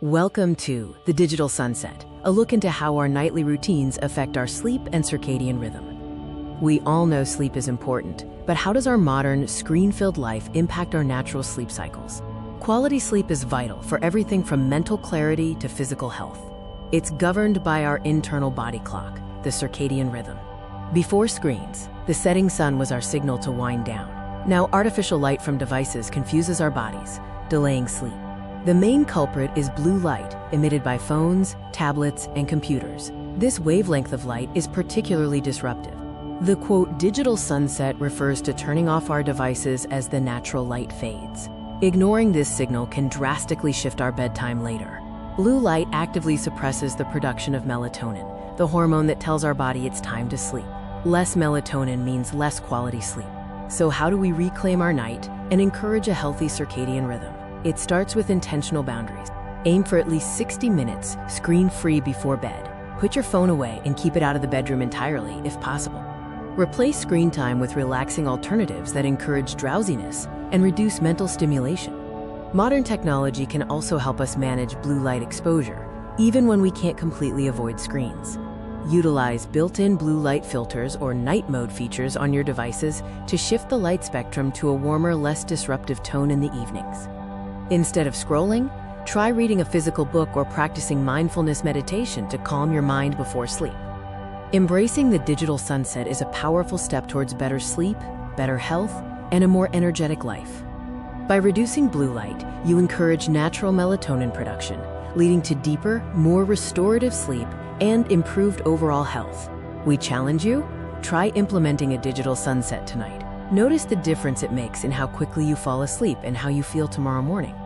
Welcome to The Digital Sunset, a look into how our nightly routines affect our sleep and circadian rhythm. We all know sleep is important, but how does our modern, screen-filled life impact our natural sleep cycles? Quality sleep is vital for everything from mental clarity to physical health. It's governed by our internal body clock, the circadian rhythm. Before screens, the setting sun was our signal to wind down. Now artificial light from devices confuses our bodies, delaying sleep. The main culprit is blue light emitted by phones, tablets, and computers. This wavelength of light is particularly disruptive. The quote, digital sunset refers to turning off our devices as the natural light fades. Ignoring this signal can drastically shift our bedtime later. Blue light actively suppresses the production of melatonin, the hormone that tells our body it's time to sleep. Less melatonin means less quality sleep. So how do we reclaim our night and encourage a healthy circadian rhythm? It starts with intentional boundaries. Aim for at least 60 minutes, screen-free before bed. Put your phone away and keep it out of the bedroom entirely, if possible. Replace screen time with relaxing alternatives that encourage drowsiness and reduce mental stimulation. Modern technology can also help us manage blue light exposure, even when we can't completely avoid screens. Utilize built-in blue light filters or night mode features on your devices to shift the light spectrum to a warmer, less disruptive tone in the evenings. Instead of scrolling, try reading a physical book or practicing mindfulness meditation to calm your mind before sleep. Embracing the digital sunset is a powerful step towards better sleep, better health, and a more energetic life. By reducing blue light, you encourage natural melatonin production, leading to deeper, more restorative sleep and improved overall health. We challenge you, try implementing a digital sunset tonight. Notice the difference it makes in how quickly you fall asleep and how you feel tomorrow morning.